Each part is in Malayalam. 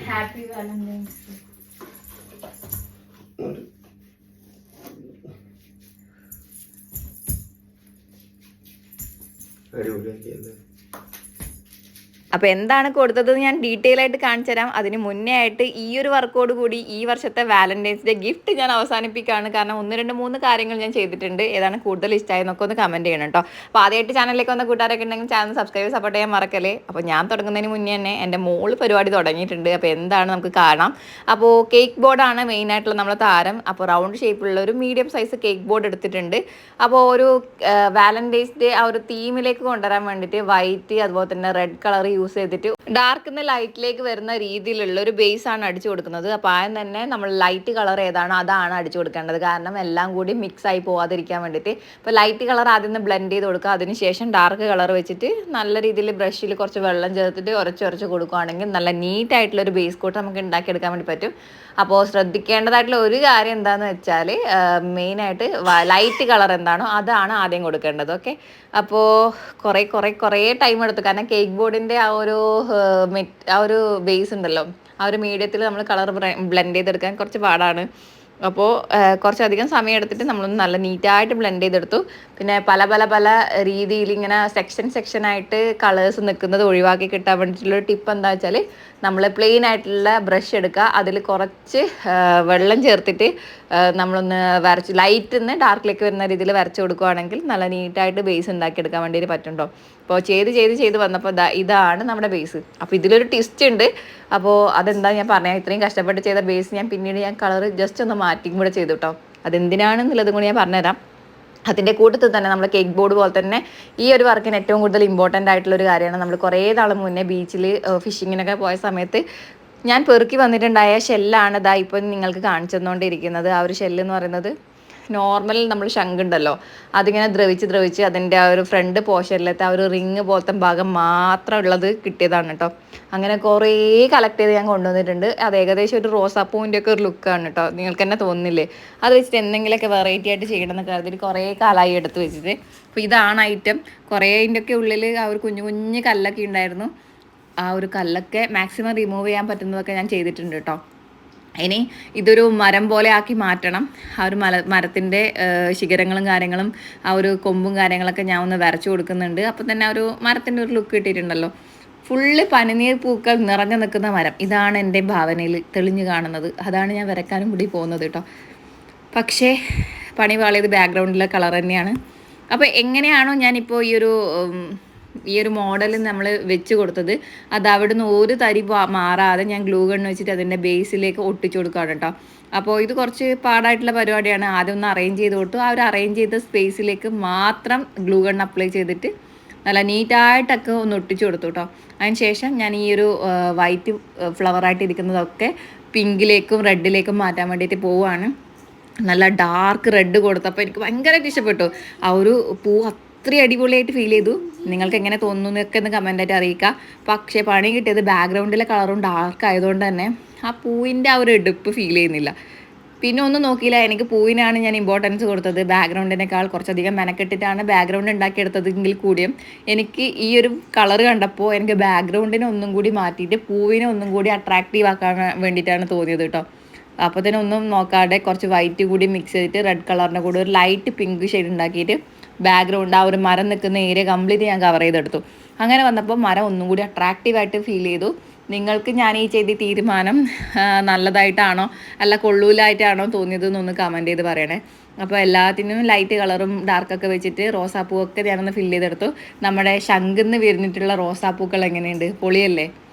Happy Valentine's day. അടിപൊളിയാക്കിയല്ലേ. അപ്പോൾ എന്താണ് കൊടുത്തത് ഞാൻ ഡീറ്റെയിൽ ആയിട്ട് കാണിച്ചു തരാം. അതിന് മുന്നേ ആയിട്ട് ഈ ഒരു വർക്കോട് കൂടി ഈ വർഷത്തെ വാലന്റൈൻസ് ഡേ ഗിഫ്റ്റ് ഞാൻ അവസാനിപ്പിക്കുകയാണ്. കാരണം 1, 2, 3 കാര്യങ്ങൾ ഞാൻ ചെയ്തിട്ടുണ്ട്. ഏതാണ് കൂടുതൽ ഇഷ്ടമായെന്നൊക്കെ ഒന്ന് കമൻറ്റ് ചെയ്യണം കേട്ടോ. അപ്പോൾ ആദ്യമായിട്ട് ചാനലിലേക്ക് വന്ന കൂട്ടുകാരൊക്കെ ഉണ്ടെങ്കിൽ ചാനൽ സബ്സ്ക്രൈബ് സപ്പോർട്ട് ചെയ്യാൻ മറക്കല്ലേ. അപ്പോൾ ഞാൻ തുടങ്ങുന്നതിന് മുന്നേ തന്നെ എൻ്റെ മോള് പരിപാടി തുടങ്ങിയിട്ടുണ്ട്. അപ്പോൾ എന്താണ് നമുക്ക് കാണാം. അപ്പോൾ കേക്ക് ബോർഡാണ് മെയിനായിട്ടുള്ള നമ്മളെ താരം. അപ്പോൾ റൗണ്ട് ഷേപ്പിലുള്ള ഒരു മീഡിയം സൈസ് കേക്ക് ബോർഡ് എടുത്തിട്ടുണ്ട്. അപ്പോൾ ഒരു വാലന്റൈൻസ് ഡേ ആ ഒരു തീമിലേക്ക് കൊണ്ടുവരാൻ വേണ്ടിയിട്ട് വൈറ്റ് അതുപോലെ തന്നെ റെഡ് കളർ യൂസ് ചെയ്തിട്ട് ഡാർക്കിന്ന് ലൈറ്റിലേക്ക് വരുന്ന രീതിയിലുള്ള ഒരു ബേസ് ആണ് അടിച്ചു കൊടുക്കുന്നത്. അപ്പോൾ ആദ്യം തന്നെ നമ്മൾ ലൈറ്റ് കളർ ഏതാണോ അതാണ് അടിച്ചു കൊടുക്കേണ്ടത്. കാരണം എല്ലാം കൂടി മിക്സ് ആയി പോവാതിരിക്കാൻ വേണ്ടിയിട്ട്. ഇപ്പോൾ ലൈറ്റ് കളർ ആദ്യം നിന്ന് ബ്ലെൻഡ് ചെയ്ത് കൊടുക്കുക. അതിനുശേഷം ഡാർക്ക് കളർ വെച്ചിട്ട് നല്ല രീതിയിൽ ബ്രഷിൽ കുറച്ച് വെള്ളം ചേർത്തിട്ട് ഉരച്ച് കൊടുക്കുകയാണെങ്കിൽ നല്ല നീറ്റായിട്ടുള്ളൊരു ബേസ് കോട്ട് നമുക്ക് ഉണ്ടാക്കിയെടുക്കാൻ വേണ്ടി പറ്റും. അപ്പോൾ ശ്രദ്ധിക്കേണ്ടതായിട്ടുള്ള ഒരു കാര്യം എന്താണെന്ന് വെച്ചാൽ മെയിനായിട്ട് ലൈറ്റ് കളർ എന്താണോ അതാണ് ആദ്യം കൊടുക്കേണ്ടത്. ഓക്കെ, അപ്പോൾ കുറേ ടൈം എടുത്തു. കാരണം കേക്ക് ബോർഡിൻ്റെ ആ ഒരു ബേസ് ഉണ്ടല്ലോ, ആ ഒരു മീഡിയത്തിൽ നമ്മൾ കളർ ബ്ലെൻഡ് ചെയ്തെടുക്കാൻ കുറച്ച് പാടാണ്. അപ്പോൾ കുറച്ചധികം സമയം എടുത്തിട്ട് നമ്മളൊന്ന് നല്ല നീറ്റായിട്ട് ബ്ലെൻഡ് ചെയ്തെടുത്തു. പിന്നെ പല രീതിയിൽ ഇങ്ങനെ സെക്ഷനായിട്ട് കളേഴ്സ് നിൽക്കുന്നത് ഒഴിവാക്കി കിട്ടാൻ വേണ്ടിയിട്ടുള്ളൊരു ടിപ്പ് എന്താ വെച്ചാൽ നമ്മൾ പ്ലെയിൻ ആയിട്ടുള്ള ബ്രഷ് എടുക്കുക. അതിൽ കുറച്ച് വെള്ളം ചേർത്തിട്ട് നമ്മളൊന്ന് വരച്ച് ലൈറ്റിൽ നിന്ന് ഡാർക്കിലേക്ക് വരുന്ന രീതിയിൽ വരച്ച് കൊടുക്കുകയാണെങ്കിൽ നല്ല നീറ്റായിട്ട് ബേസ് ഉണ്ടാക്കിയെടുക്കാൻ വേണ്ടിയിട്ട് പറ്റുന്നുണ്ടോ. അപ്പോൾ ചെയ്ത് വന്നപ്പോൾ ഇതാണ് നമ്മുടെ ബേസ്. അപ്പോൾ ഇതിലൊരു ട്വിസ്റ്റ് ഉണ്ട്. അപ്പോൾ അതെന്താ ഞാൻ പറഞ്ഞാൽ ഇത്രയും കഷ്ടപ്പെട്ട് ചെയ്ത ബേസ് ഞാൻ പിന്നീട് കളർ ജസ്റ്റ് ഒന്ന് മാറ്റിയും കൂടെ ചെയ്തു കേട്ടോ. അതെന്തിനാണെന്നുള്ളതും കൂടി ഞാൻ പറഞ്ഞുതരാം. അതിൻ്റെ കൂട്ടത്തിൽ തന്നെ നമ്മൾ കേക്ക് ബോർഡ് പോലെ തന്നെ ഈ ഒരു വർക്കിന് ഏറ്റവും കൂടുതൽ ഇമ്പോർട്ടൻ്റ് ആയിട്ടുള്ളൊരു കാര്യമാണ്. നമ്മൾ കുറേ നാൾ മുന്നേ ബീച്ചിൽ ഫിഷിങ്ങിനൊക്കെ പോയ സമയത്ത് ഞാൻ പെറുക്കി വന്നിട്ടുണ്ടായ ഷെല്ലാണ് ഇപ്പം നിങ്ങൾക്ക് കാണിച്ചു തന്നുകൊണ്ടിരിക്കുന്നത്. ആ ഒരു ഷെല്ലെന്ന് പറയുന്നത് നോർമൽ നമ്മൾ ശംഖുണ്ടല്ലോ അതിങ്ങനെ ദ്രവിച്ച് അതിൻ്റെ ആ ഒരു ഫ്രണ്ട് പോർഷനിലത്തെ ആ ഒരു റിങ് പോലത്തെ ഭാഗം മാത്രം ഉള്ളത് കിട്ടിയതാണ് കേട്ടോ. അങ്ങനെ കുറേ കളക്ട് ചെയ്ത് ഞാൻ കൊണ്ടുവന്നിട്ടുണ്ട്. അത് ഏകദേശം ഒരു റോസാപ്പൂവിൻ്റെ ഒക്കെ ഒരു ലുക്കാണ് കേട്ടോ. നിങ്ങൾക്ക് തന്നെ തോന്നുന്നില്ലേ? അത് വെച്ചിട്ട് എന്തെങ്കിലുമൊക്കെ വെറൈറ്റി ആയിട്ട് ചെയ്യണമെന്ന് കരുതിയിട്ട് കുറേ കാലമായി എടുത്ത് വെച്ചിട്ട്. അപ്പോൾ ഇതാണ് ഐറ്റം. കുറേ അതിൻ്റെയൊക്കെ ഉള്ളിൽ ആ ഒരു കുഞ്ഞു കല്ലൊക്കെ ഉണ്ടായിരുന്നു. ആ ഒരു കല്ലൊക്കെ മാക്സിമം റിമൂവ് ചെയ്യാൻ പറ്റുന്നതൊക്കെ ഞാൻ ചെയ്തിട്ടുണ്ട് കേട്ടോ. ഇനി ഇതൊരു മരം പോലെ ആക്കി മാറ്റണം. ആ ഒരു മരത്തിൻ്റെ ശിഖരങ്ങളും കാര്യങ്ങളും ആ ഒരു കൊമ്പും കാര്യങ്ങളൊക്കെ ഞാൻ ഒന്ന് വരച്ചു കൊടുക്കുന്നുണ്ട്. അപ്പം തന്നെ ആ ഒരു മരത്തിൻ്റെ ഒരു ലുക്ക് കിട്ടിയിട്ടുണ്ടല്ലോ. ഫുള്ള് പനിനീർ പൂക്കൾ നിറഞ്ഞു നിൽക്കുന്ന മരം, ഇതാണ് എൻ്റെ ഭാവനയിൽ തെളിഞ്ഞു കാണുന്നത്. അതാണ് ഞാൻ വരയ്ക്കാനും കൂടി പോകുന്നത് കേട്ടോ. പക്ഷേ പണി പാളിയത് ബാക്ക്ഗ്രൗണ്ടിലെ കളർ തന്നെയാണ്. അപ്പോൾ എങ്ങനെയാണോ ഞാനിപ്പോൾ ഈ ഒരു മോഡൽ നമ്മൾ വെച്ച് കൊടുത്തത് അത് അവിടുന്ന് ഒരു തരി മാറാതെ ഞാൻ ഗ്ലൂ ഗൺ വെച്ചിട്ട് അതിൻ്റെ ബേസിലേക്ക് ഒട്ടിച്ചു കൊടുക്കുകയാണ് കേട്ടോ. അപ്പോൾ ഇത് കുറച്ച് പാടായിട്ടുള്ള പരിപാടിയാണ്. ആദ്യം ഒന്ന് അറേഞ്ച് ചെയ്ത് കൊടുത്തു. ആ ഒരു അറേഞ്ച് ചെയ്ത സ്പേസിലേക്ക് മാത്രം ഗ്ലൂ ഗൺ അപ്ലൈ ചെയ്തിട്ട് നല്ല നീറ്റായിട്ടൊക്കെ ഒന്ന് ഒട്ടിച്ചു കൊടുത്തു കേട്ടോ. അതിന് ശേഷം ഞാൻ ഈ ഒരു വൈറ്റ് ഫ്ലവറായിട്ട് ഇരിക്കുന്നതൊക്കെ പിങ്കിലേക്കും റെഡിലേക്കും മാറ്റാൻ വേണ്ടിയിട്ട് പോവുകയാണ്. നല്ല ഡാർക്ക് റെഡ് കൊടുത്തപ്പോൾ എനിക്ക് ഭയങ്കരമായിട്ട് ഇഷ്ടപ്പെട്ടു. ആ ഒരു പൂ അത്രയും അടിപൊളിയായിട്ട് ഫീൽ ചെയ്തു. നിങ്ങൾക്ക് എങ്ങനെ തോന്നുന്നു എന്നൊക്കെ ഒന്ന് കമൻറ്റായിട്ട് അറിയിക്കുക. പക്ഷേ പണി കിട്ടിയത് ബാക്ക്ഗ്രൗണ്ടിലെ കളറും ഡാർക്ക് ആയതുകൊണ്ട് തന്നെ ആ പൂവിൻ്റെ ആ ഒരു എടുപ്പ് ഫീൽ ചെയ്യുന്നില്ല. പിന്നെ ഒന്നും നോക്കിയില്ല, എനിക്ക് പൂവിനാണ് ഞാൻ ഇമ്പോർട്ടൻസ് കൊടുത്തത്. ബാക്ക്ഗ്രൗണ്ടിനേക്കാൾ കുറച്ചധികം മെനക്കെട്ടിട്ടാണ് ബാക്ക്ഗ്രൗണ്ട് ഉണ്ടാക്കിയെടുത്തതെങ്കിൽ കൂടിയും എനിക്ക് ഈ ഒരു കളർ കണ്ടപ്പോൾ എനിക്ക് ബാക്ക്ഗ്രൗണ്ടിനെ ഒന്നും കൂടി മാറ്റിയിട്ട് പൂവിനെ ഒന്നും കൂടി അട്രാക്റ്റീവ് ആക്കാൻ വേണ്ടിയിട്ടാണ് തോന്നിയത് കേട്ടോ. അപ്പോൾ തന്നെ ഒന്നും നോക്കാതെ കുറച്ച് വൈറ്റ് കൂടി മിക്സ് ചെയ്തിട്ട് റെഡ് കളറിൻ്റെ കൂടെ ഒരു ലൈറ്റ് പിങ്ക് ഷെയ്ഡ് ഉണ്ടാക്കിയിട്ട് ബാക്ക്ഗ്രൗണ്ട് ആ ഒരു മരം നിൽക്കുന്ന ഏരിയ കംപ്ലീറ്റ് ഞാൻ കവർ ചെയ്തെടുത്തു. അങ്ങനെ വന്നപ്പോൾ മരം ഒന്നും കൂടി അട്രാക്റ്റീവായിട്ട് ഫീൽ ചെയ്തു. നിങ്ങൾക്ക് ഞാൻ ഈ ചെയ്ത തീരുമാനം നല്ലതായിട്ടാണോ അല്ല കൊള്ളൂലായിട്ടാണോ തോന്നിയത് എന്നൊന്ന് കമൻറ്റ് ചെയ്ത് പറയണേ. അപ്പോൾ എല്ലാത്തിനും ലൈറ്റ് കളറും ഡാർക്കൊക്കെ വെച്ചിട്ട് റോസാപ്പൂവൊക്കെ ഞാനൊന്ന് ഫില്ല് ചെയ്തെടുത്തു. നമ്മുടെ ശംഖിന്ന് വിരിഞ്ഞിട്ടുള്ള റോസാപ്പൂക്കൾ എങ്ങനെയുണ്ട്? പൊളിയല്ലേ?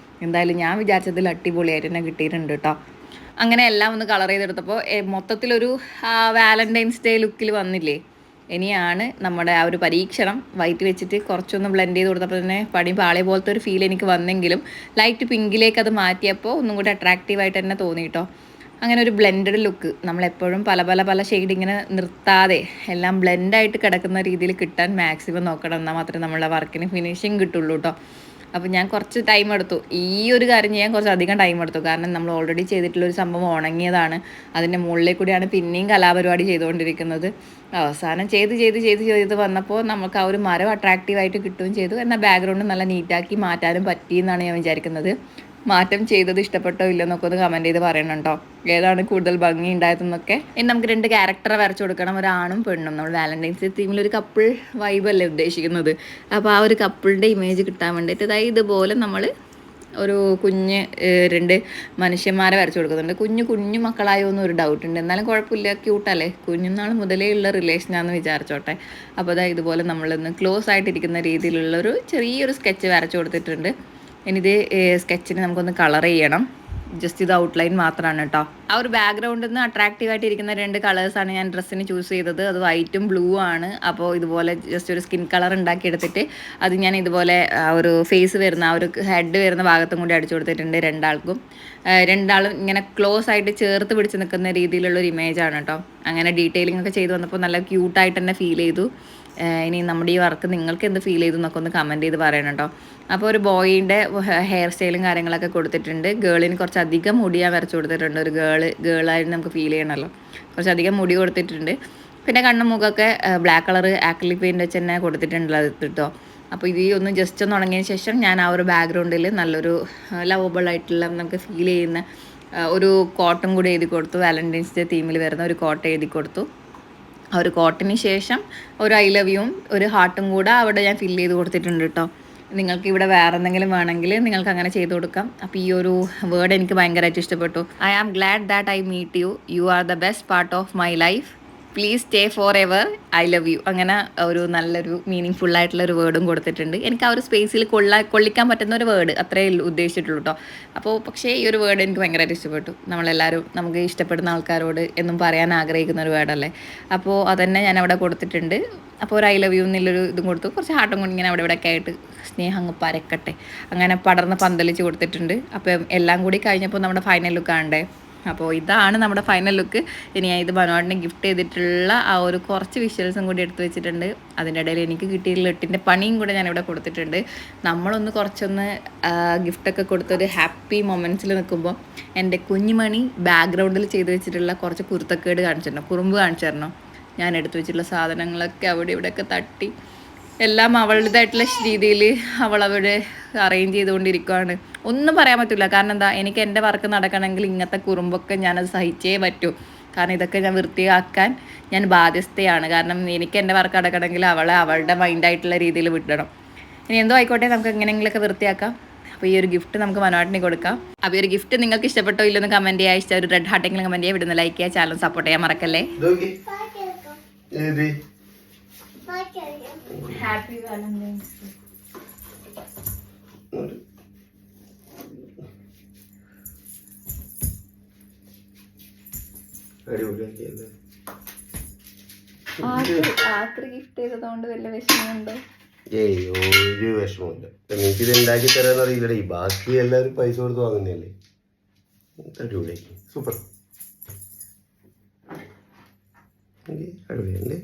എന്തായാലും ഞാൻ വിചാരിച്ചതിൽ അടിപൊളിയായിട്ട് തന്നെ കിട്ടിയിട്ടുണ്ട് കേട്ടോ. അങ്ങനെ എല്ലാം ഒന്ന് കളർ ചെയ്തെടുത്തപ്പോൾ മൊത്തത്തിലൊരു വാലന്റൈൻസ് ഡേ ലുക്കിൽ വന്നില്ലേ? ഇനിയാണ് നമ്മുടെ ആ ഒരു പരീക്ഷണം. വൈറ്റ് വെച്ചിട്ട് കുറച്ചൊന്ന് ബ്ലെൻഡ് ചെയ്ത് കൊടുത്തപ്പോൾ തന്നെ പണി പാളിയ പോലത്തെ ഒരു ഫീൽ എനിക്ക് വന്നെങ്കിലും ലൈറ്റ് പിങ്കിലേക്ക് അത് മാറ്റിയപ്പോൾ ഒന്നും കൂടി അട്രാക്റ്റീവായിട്ട് തന്നെ തോന്നി കേട്ടോ. അങ്ങനെ ഒരു ബ്ലെൻഡഡ് ലുക്ക് നമ്മളെപ്പോഴും പല ഷെയ്ഡ് ഇങ്ങനെ നിർത്താതെ എല്ലാം ബ്ലെൻഡായിട്ട് കിടക്കുന്ന രീതിയിൽ കിട്ടാൻ മാക്സിമം നോക്കണം. എന്നാൽ മാത്രമേ നമ്മളുടെ വർക്കിന് ഫിനിഷിങ് കിട്ടുള്ളൂ കേട്ടോ. അപ്പോൾ ഞാൻ കുറച്ച് ടൈം എടുത്തു. ഈ ഒരു കാര്യം ചെയ്യാൻ കുറച്ച് അധികം ടൈം എടുത്തു. കാരണം നമ്മൾ ഓൾറെഡി ചെയ്തിട്ടുള്ളൊരു സംഭവം ഉണങ്ങിയതാണ്. അതിൻ്റെ മുകളിലേക്ക് കൂടിയാണ് പിന്നെയും കലാപരിപാടി ചെയ്തുകൊണ്ടിരിക്കുന്നത്. അവസാനം ചെയ്ത് വന്നപ്പോൾ നമുക്ക് ആ ഒരു മരം അട്രാക്റ്റീവായിട്ട് കിട്ടുകയും ചെയ്തു. എന്നാൽ ബാക്ക്ഗ്രൗണ്ട് നല്ല നീറ്റാക്കി മാറ്റാനും പറ്റിയെന്നാണ് ഞാൻ വിചാരിക്കുന്നത്. മാറ്റം ചെയ്തത് ഇഷ്ടപ്പെട്ടോ ഇല്ലെന്നൊക്കെ ഒന്ന് കമൻറ്റ് ചെയ്ത് പറയണം കേട്ടോ. ഏതാണ് കൂടുതൽ ഭംഗി ഉണ്ടായതെന്നൊക്കെ. ഇനി നമുക്ക് 2 ക്യാരക്ടറെ വരച്ചു കൊടുക്കണം, ഒരാണും പെണ്ണും. നമ്മൾ വാലന്റൈൻസ് ഡേ തീമിൽ ഒരു കപ്പിൾ വൈബല്ലേ ഉദ്ദേശിക്കുന്നത്. അപ്പോൾ ആ ഒരു കപ്പിളിൻ്റെ ഇമേജ് കിട്ടാൻ വേണ്ടിയിട്ട് അതായത് ഇതുപോലെ നമ്മൾ ഒരു കുഞ്ഞ് 2 മനുഷ്യന്മാരെ വരച്ചു കൊടുക്കുന്നുണ്ട്. കുഞ്ഞു മക്കളായോ എന്നൊരു ഡൗട്ടുണ്ട്. എന്നാലും കുഴപ്പമില്ല, ക്യൂട്ടല്ലേ, കുഞ്ഞുനാൾ മുതലേ ഉള്ള റിലേഷനാണെന്ന് വിചാരിച്ചോട്ടെ. അപ്പോൾ അതായത് ഇതുപോലെ നമ്മളൊന്ന് ക്ലോസ് ആയിട്ടിരിക്കുന്ന രീതിയിലുള്ളൊരു ചെറിയൊരു സ്കെച്ച് വരച്ചു കൊടുത്തിട്ടുണ്ട്. ഇനിയിത് സ്കെച്ചിന് നമുക്കൊന്ന് കളർ ചെയ്യണം. ജസ്റ്റ് ഇത് ഔട്ട്ലൈൻ മാത്രമാണ് കേട്ടോ. ആ ഒരു ബാക്ക്ഗ്രൗണ്ടിൽ നിന്ന് അട്രാക്റ്റീവായിട്ട് ഇരിക്കുന്ന 2 കളേഴ്സാണ് ഞാൻ ഡ്രസ്സിന് ചൂസ് ചെയ്തത്. അത് വൈറ്റും ബ്ലൂ ആണ്. അപ്പോൾ ഇതുപോലെ ജസ്റ്റ് ഒരു സ്കിൻ കളർ ഉണ്ടാക്കിയെടുത്തിട്ട് അത് ഞാൻ ഇതുപോലെ ഒരു ഫേസ് വരുന്ന ആ ഒരു ഹെഡ് വരുന്ന ഭാഗത്തും കൂടി അടിച്ചു കൊടുത്തിട്ടുണ്ട്. രണ്ടാളും ഇങ്ങനെ ക്ലോസ് ആയിട്ട് ചേർത്ത് പിടിച്ച് നിൽക്കുന്ന രീതിയിലുള്ളൊരു ഇമേജാണ് കേട്ടോ. അങ്ങനെ ഡീറ്റെയിലിംഗ് ഒക്കെ ചെയ്ത് വന്നപ്പോൾ നല്ല ക്യൂട്ടായിട്ട് തന്നെ ഫീൽ ചെയ്തു. ഇനി നമ്മുടെ ഈ വർക്ക് നിങ്ങൾക്ക് എന്ത് ഫീൽ ചെയ്തു എന്നൊക്കെ ഒന്ന് കമൻറ്റ് ചെയ്ത് പറയണം കേട്ടോ. അപ്പോൾ ഒരു ബോയിൻ്റെ ഹെയർ സ്റ്റൈലും കാര്യങ്ങളൊക്കെ കൊടുത്തിട്ടുണ്ട്. ഗേളിന് കുറച്ചധികം മുടി ഞാൻ വരച്ച് കൊടുത്തിട്ടുണ്ട്. ഒരു ഗേളായിട്ട് നമുക്ക് ഫീൽ ചെയ്യണമല്ലോ. കുറച്ചധികം മുടി കൊടുത്തിട്ടുണ്ട്. പിന്നെ കണ്ണും മുഖമൊക്കെ ബ്ലാക്ക് കളർ ആക്രിലിക് പെയിൻ്റ് വെച്ച് തന്നെ കൊടുത്തിട്ടുള്ളത് കേട്ടോ. അപ്പോൾ ഇത് ഒന്ന് ജസ്റ്റ് ഒന്ന് ഉണങ്ങിയതിന് ശേഷം ഞാൻ ആ ഒരു ബാക്ക്ഗ്രൗണ്ടിൽ നല്ലൊരു ലവബിൾ ആയിട്ടുള്ള നമുക്ക് ഫീൽ ചെയ്യുന്ന ഒരു കോട്ടും കൂടി എഴുതി കൊടുത്തു. വാലന്റൈൻസ് ഡേ തീമിൽ വരുന്ന ഒരു കോട്ട് എഴുതി കൊടുത്തു. ആ ഒരു കോട്ടിന് ശേഷം ഒരു ഐ ലവ് യുവും ഒരു ഹാർട്ടും കൂടെ അവിടെ ഞാൻ ഫില്ല് ചെയ്ത് കൊടുത്തിട്ടുണ്ട് കേട്ടോ. നിങ്ങൾക്ക് ഇവിടെ വേറെ എന്തെങ്കിലും വേണമെങ്കിൽ നിങ്ങൾക്ക് അങ്ങനെ ചെയ്ത് കൊടുക്കാം. അപ്പോൾ ഈ ഒരു വേർഡ് എനിക്ക് ഭയങ്കരമായിട്ട് ഇഷ്ടപ്പെട്ടു. I am glad that I meet you. You are the best part of my life. Please stay forever. I love you. അങ്ങനെ ഒരു നല്ലൊരു മീനിങ് ഫുള്ളായിട്ടുള്ളൊരു വേർഡും കൊടുത്തിട്ടുണ്ട്. എനിക്ക് ആ ഒരു സ്പേസിൽ കൊള്ളിക്കാൻ പറ്റുന്ന ഒരു വേർഡ് അത്രേ ഉദ്ദേശിച്ചിട്ടുള്ളൂ കേട്ടോ. അപ്പോൾ പക്ഷേ ഈ ഒരു വേർഡ് എനിക്ക് ഭയങ്കരമായിട്ട് ഇഷ്ടപ്പെട്ടു. നമ്മളെല്ലാവരും നമുക്ക് ഇഷ്ടപ്പെടുന്ന ആൾക്കാരോട് എന്നും പറയാൻ ആഗ്രഹിക്കുന്ന ഒരു വേർഡല്ലേ. അപ്പോൾ അതന്നെ ഞാൻ അവിടെ കൊടുത്തിട്ടുണ്ട്. അപ്പോൾ ഒരു ഐ ലവ് യു എന്നുള്ളൊരു ഇതും കൊടുത്തു. കുറച്ച് ഹാർട്ടും കൊണ്ട് ഇങ്ങനെ ഇവിടെയൊക്കെ ആയിട്ട് സ്നേഹം അങ്ങ് പരക്കട്ടെ അങ്ങനെ പടർന്ന് പന്തലിച്ച് കൊടുത്തിട്ടുണ്ട്. അപ്പം എല്ലാം കൂടി കഴിഞ്ഞപ്പോൾ നമ്മുടെ ഫൈനൽ ലുക്ക് കാണണ്ടേ. അപ്പോൾ ഇതാണ് നമ്മുടെ ഫൈനൽ ലുക്ക്. ഇനി ഞാൻ ഇത് മനോഹരനെ ഗിഫ്റ്റ് ചെയ്തിട്ടുള്ള ആ ഒരു കുറച്ച് വിഷ്വൽസും കൂടി എടുത്ത് വെച്ചിട്ടുണ്ട്. അതിൻ്റെ ഇടയിൽ എനിക്ക് കിട്ടിയിട്ടുള്ള 8ൻ്റെ പണിയും കൂടെ ഞാനിവിടെ കൊടുത്തിട്ടുണ്ട്. നമ്മളൊന്ന് കുറച്ചൊന്ന് ഗിഫ്റ്റൊക്കെ കൊടുത്തൊരു ഹാപ്പി മൊമെൻറ്റ്സിൽ നിൽക്കുമ്പോൾ എൻ്റെ കുഞ്ഞുമണി ബാക്ക്ഗ്രൗണ്ടിൽ ചെയ്ത് വെച്ചിട്ടുള്ള കുറച്ച് കുരുത്തക്കേട് കുറുമ്പ് കാണിച്ചു തരണം. ഞാൻ എടുത്തു വെച്ചിട്ടുള്ള സാധനങ്ങളൊക്കെ അവിടെ ഇവിടെയൊക്കെ തട്ടി എല്ലാം അവളുടേതായിട്ടുള്ള രീതിയിൽ അവളവിടെ അറേഞ്ച് ചെയ്തുകൊണ്ടിരിക്കുകയാണ്. ഒന്നും പറയാൻ പറ്റില്ല. കാരണം എന്താ, എനിക്ക് എൻ്റെ വർക്ക് നടക്കണമെങ്കിൽ ഇങ്ങനത്തെ കുറുമ്പൊക്കെ ഞാനത് സഹിച്ചേ പറ്റൂ. കാരണം ഇതൊക്കെ ഞാൻ വൃത്തിയാക്കാൻ ഞാൻ ബാധ്യസ്ഥയാണ്. കാരണം എനിക്ക് എൻ്റെ വർക്ക് നടക്കണമെങ്കിൽ അവളെ അവളുടെ മൈൻഡായിട്ടുള്ള രീതിയിൽ വിടണം. ഇനി എന്തോ ആയിക്കോട്ടെ, നമുക്ക് എങ്ങനെയെങ്കിലുമൊക്കെ വൃത്തിയാക്കാം. അപ്പോൾ ഈ ഒരു ഗിഫ്റ്റ് നമുക്ക് മനോഹരനെ കൊടുക്കാം. അപ്പോൾ ഈ ഒരു ഗിഫ്റ്റ് നിങ്ങൾക്ക് ഇഷ്ടപ്പെട്ടോ ഇല്ലെന്ന് കമൻറ്റ് ചെയ്യുക. ഇഷ്ടം ഒരു റെഡ് ഹാർട്ടെങ്കിലും കമൻറ്റ് ചെയ്യുക. വിടുന്ന ലൈക്ക് ചെയ്യുക. ചാനൽ സപ്പോർട്ട് ചെയ്യാൻ മറക്കല്ലേ. Happy Valentine's day. രാത്രി ഗിഫ്റ്റ് ചെയ്തതുകൊണ്ട് വലിയ വിഷമമുണ്ടോ? ഏയ് ഒരു വിഷമമില്ല. എനിക്കിത് ഉണ്ടാക്കി തരാന്ന് അറിയില്ലടേ. ബാക്കി എല്ലാവരും പൈസ കൊടുത്ത് വാങ്ങുന്നതല്ലേ. അടിപൊളി, സൂപ്പർ, അടിപൊളിയല്ലേ.